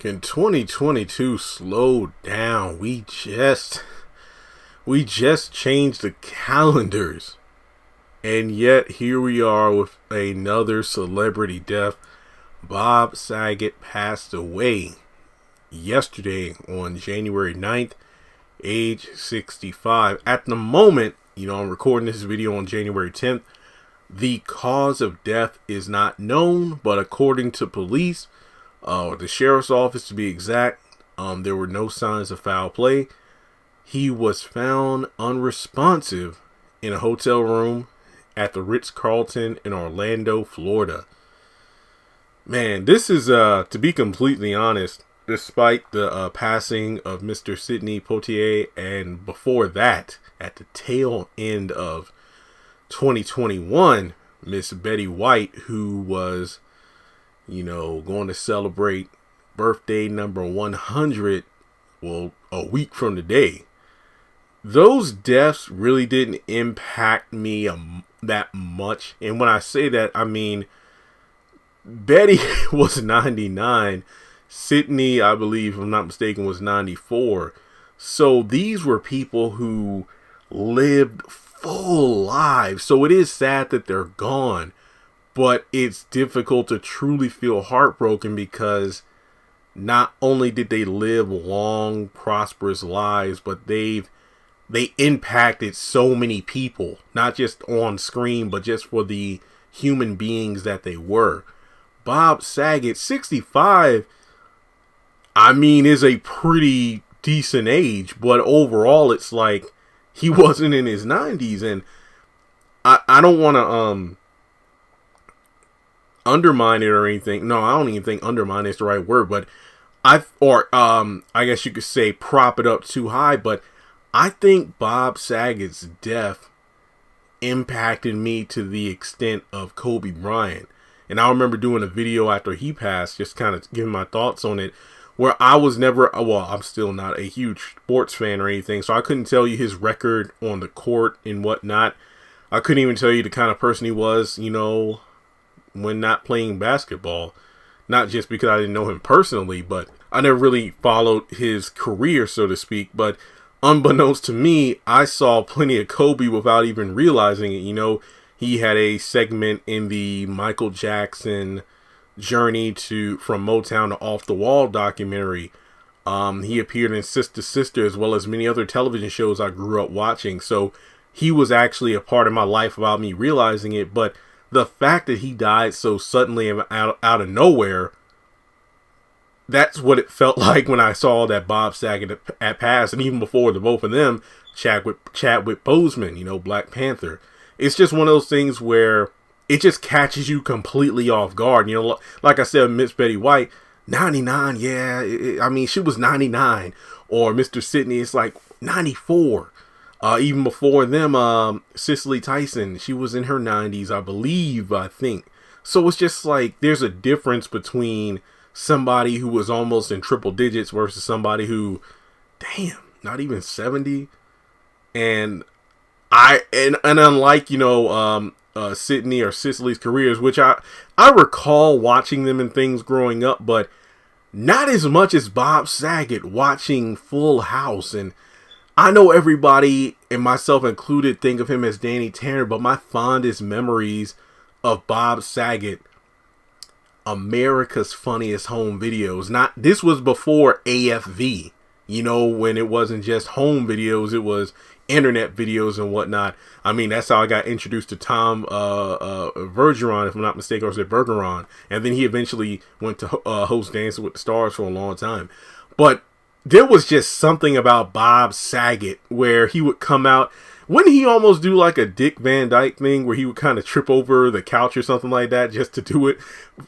Can 2022 slow down? We just changed the calendars. And yet here we are with another celebrity death. Bob Saget passed away yesterday on January 9th, age 65. At the moment, I'm recording this video on January 10th. The cause of death is not known, but according to police, the sheriff's office to be exact, there were no signs of foul play. He was found unresponsive in a hotel room at the Ritz-Carlton in Orlando, Florida. Man, this is, to be completely honest, despite the passing of Mr. Sidney Poitier, and before that, at the tail end of 2021, Miss Betty White, who was, going to celebrate birthday number 100, a week from today. Those deaths really didn't impact me that much. And when I say that, I mean, Betty was 99. Sidney, I believe, if I'm not mistaken, was 94. So these were people who lived full lives. So it is sad that they're gone, but it's difficult to truly feel heartbroken because not only did they live long, prosperous lives, but they impacted so many people, not just on screen, but just for the human beings that they were. Bob Saget, 65, is a pretty decent age, but overall it's like he wasn't in his 90s, and I don't want to undermine it or anything. No, I don't even think undermine is the right word, but I guess you could say prop it up too high, but I think Bob Saget's death impacted me to the extent of Kobe Bryant. And I remember doing a video after he passed, just kind of giving my thoughts on it, where I was never, I'm still not a huge sports fan or anything, so I couldn't tell you his record on the court and whatnot. I couldn't even tell you the kind of person he was, when not playing basketball. Not just because I didn't know him personally, but I never really followed his career, so to speak. But unbeknownst to me, I saw plenty of Kobe without even realizing it. He had a segment in the Michael Jackson journey from Motown to Off the Wall documentary. He appeared in Sister Sister as well as many other television shows I grew up watching. So he was actually a part of my life without me realizing it. But the fact that he died so suddenly and out of nowhere, that's what it felt like when I saw that Bob Saget had passed. And even before the both of them, Chadwick Boseman, Black Panther. It's just one of those things where it just catches you completely off guard. Like I said, Miss Betty White, 99, yeah. She was 99. Or Mr. Sidney, it's like 94. Even before them, Cicely Tyson, she was in her 90s, I think. So it's just like there's a difference between somebody who was almost in triple digits versus somebody who, not even 70. And unlike, Sidney or Cicely's careers, which I recall watching them and things growing up, but not as much as Bob Saget watching Full House. And I know everybody, and myself included, think of him as Danny Tanner, but my fondest memories of Bob Saget, America's Funniest Home Videos. This was before AFV, when it wasn't just home videos, it was internet videos and whatnot. That's how I got introduced to Tom Bergeron, if I'm not mistaken, or was it Bergeron? And then he eventually went to host Dancing with the Stars for a long time. But there was just something about Bob Saget where he would come out. Wouldn't he almost do like a Dick Van Dyke thing where he would kind of trip over the couch or something like that just to do it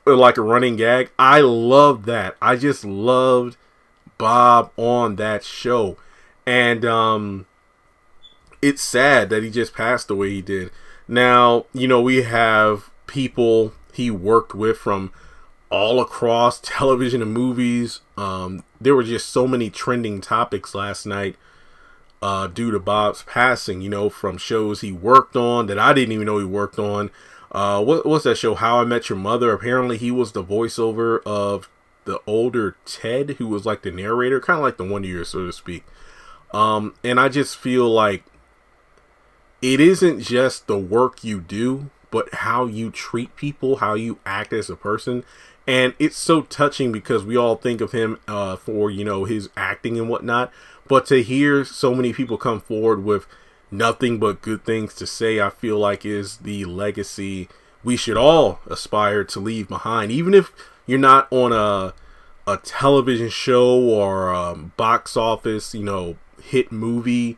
like a running gag? I loved that. I just loved Bob on that show. And it's sad that he just passed the way he did. Now, we have people he worked with from all across television and movies. There were just so many trending topics last night due to Bob's passing, from shows he worked on that I didn't even know he worked on. What's that show? How I Met Your Mother. Apparently he was the voiceover of the older Ted, who was like the narrator, kind of like the Wonder Years, so to speak. And I just feel like it isn't just the work you do, but how you treat people, how you act as a person. And it's so touching because we all think of him for, you know, his acting and whatnot. But to hear so many people come forward with nothing but good things to say, I feel like is the legacy we should all aspire to leave behind. Even if you're not on a television show or a box office, you know, hit movie,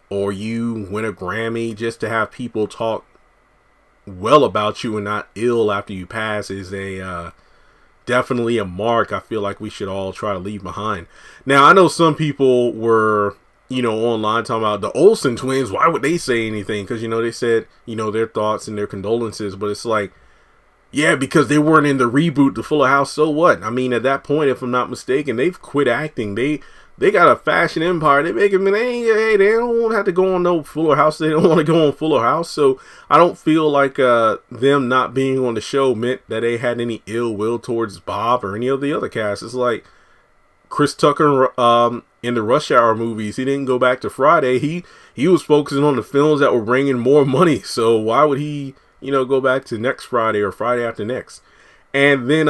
or you win a Grammy, just to have people talk well about you and not ill after you pass is a definitely a mark I feel like we should all try to leave behind. Now, I know some people were, you know, online talking about the Olsen twins. Why would they say anything? Because, you know, they said, you know, their thoughts and their condolences, but it's like, yeah, because they weren't in the reboot to Fuller House, so what? I mean, at that point, if I'm not mistaken, they've quit acting. They got a fashion empire. They make it, they don't have to go on no Fuller House. They don't want to go on Fuller House. So I don't feel like them not being on the show meant that they had any ill will towards Bob or any of the other cast. It's like Chris Tucker in the Rush Hour movies. He didn't go back to Friday. He was focusing on the films that were bringing more money. So why would he, you know, go back to next Friday or Friday after next? And then,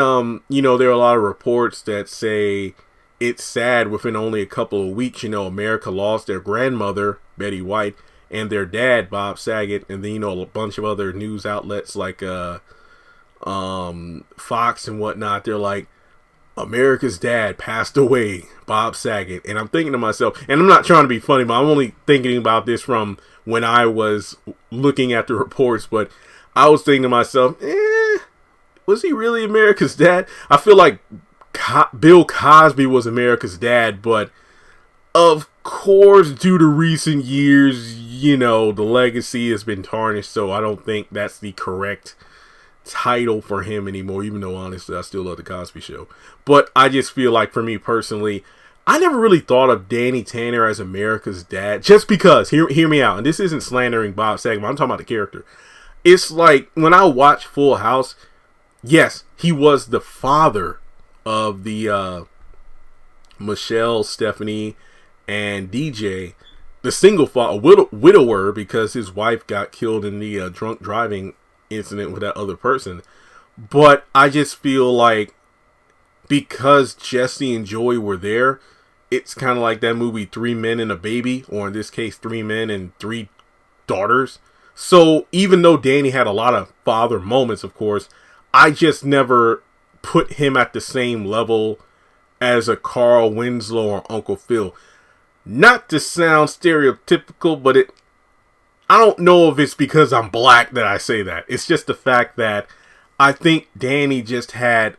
you know, there are a lot of reports that say it's sad within only a couple of weeks, you know, America lost their grandmother, Betty White, and their dad, Bob Saget, and then, you know, a bunch of other news outlets like Fox and whatnot. They're like, America's dad passed away, Bob Saget. And I'm thinking to myself, and I'm not trying to be funny, but I'm only thinking about this from when I was looking at the reports, but I was thinking to myself, was he really America's dad? I feel like Bill Cosby was America's dad, but of course, due to recent years, you know, the legacy has been tarnished, so I don't think that's the correct title for him anymore, even though honestly I still love the Cosby Show. But I just feel like, for me personally, I never really thought of Danny Tanner as America's dad, just because, hear me out, and this isn't slandering Bob Saget, I'm talking about the character. It's like, when I watch Full House, yes, he was the father of the Michelle, Stephanie, and DJ, the single father, widower, because his wife got killed in the drunk driving incident with that other person. But I just feel like, because Jesse and Joey were there, it's kind of like that movie 3 Men and a Baby, or in this case 3 Men and 3 Daughters. So even though Danny had a lot of father moments, of course, I just never put him at the same level as a Carl Winslow or Uncle Phil. Not to sound stereotypical, but I don't know if it's because I'm black that I say that. It's just the fact that I think Danny just had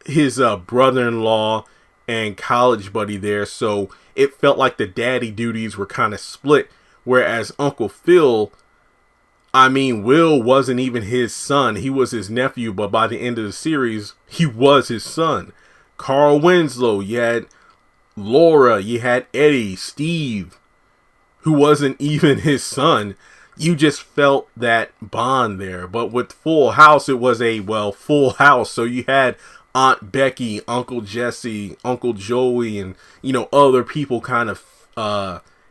his brother-in-law and college buddy there, so it felt like the daddy duties were kind of split. Whereas Uncle Phil, I mean, Will wasn't even his son. He was his nephew, but by the end of the series, he was his son. Carl Winslow, you had Laura, you had Eddie, Steve, who wasn't even his son. You just felt that bond there. But with Full House, it was a, full house. So you had Aunt Becky, Uncle Jesse, Uncle Joey, and, you know, other people kind of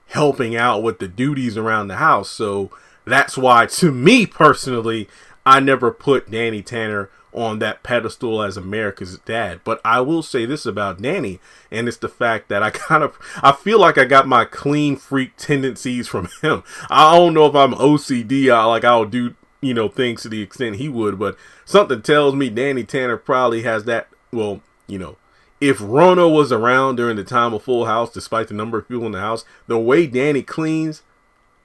helping out with the duties around the house. So that's why, to me personally, I never put Danny Tanner on that pedestal as America's dad. But I will say this about Danny, and it's the fact that I feel like I got my clean freak tendencies from him. I don't know if I'm OCD, I'll do, you know, things to the extent he would, but something tells me Danny Tanner probably has that. Well, you know, if Rona was around during the time of Full House, despite the number of people in the house, the way Danny cleans,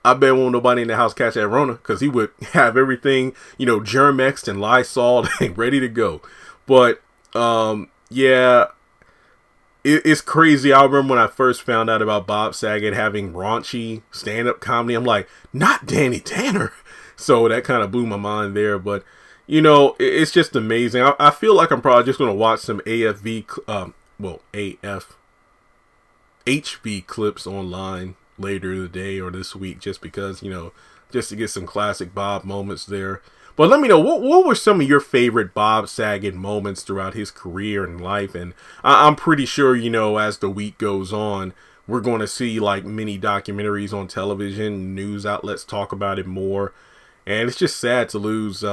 I bet won't nobody in the house catch that Rona, because he would have everything, you know, Germ-X'd and Lysol and ready to go. But, yeah, it's crazy. I remember when I first found out about Bob Saget having raunchy stand-up comedy, I'm like, not Danny Tanner. So that kind of blew my mind there. But, you know, it's just amazing. I feel like I'm probably just going to watch some HV clips online later today or this week, just because, you know, just to get some classic Bob moments there. But let me know, what were some of your favorite Bob Saget moments throughout his career and life? And I'm pretty sure, as the week goes on, we're going to see like mini documentaries on television, news outlets talk about it more. And it's just sad to lose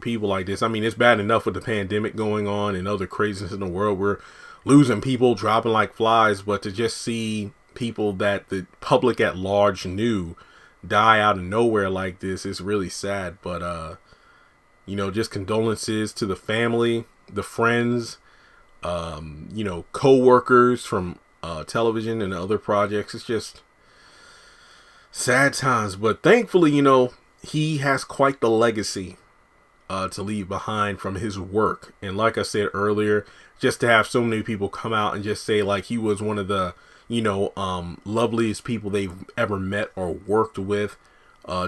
people like this. I mean, it's bad enough with the pandemic going on and other craziness in the world. We're losing people, dropping like flies. But to just see people that the public at large knew die out of nowhere like this is really sad. But just condolences to the family, the friends, co-workers from television and other projects. It's just sad times. But thankfully, he has quite the legacy to leave behind from his work. And like I said earlier, just to have so many people come out and just say like he was one of the loveliest people they've ever met or worked with.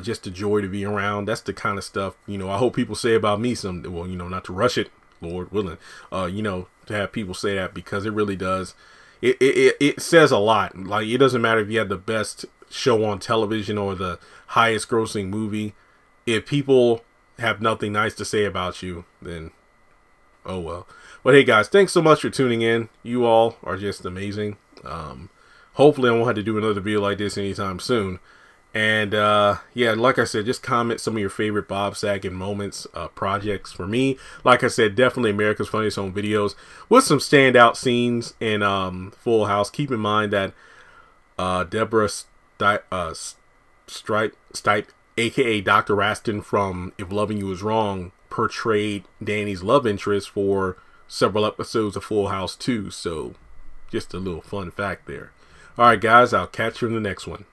Just a joy to be around. That's the kind of stuff, I hope people say about me some, well, not to rush it, Lord willing, to have people say that, because it really does. It says a lot. Like, it doesn't matter if you have the best show on television or the highest grossing movie. If people have nothing nice to say about you, then oh well. But hey guys, thanks so much for tuning in. You all are just amazing. Hopefully I won't have to do another video like this anytime soon. And yeah, like I said, just comment some of your favorite Bob Saget moments, projects. For me, like I said, definitely America's Funniest Home Videos with some standout scenes in Full House. Keep in mind that Deborah Stipe, aka Dr. Raston from If Loving You Is Wrong, portrayed Danny's love interest for several episodes of Full House too. So just a little fun fact there. Alright guys, I'll catch you in the next one.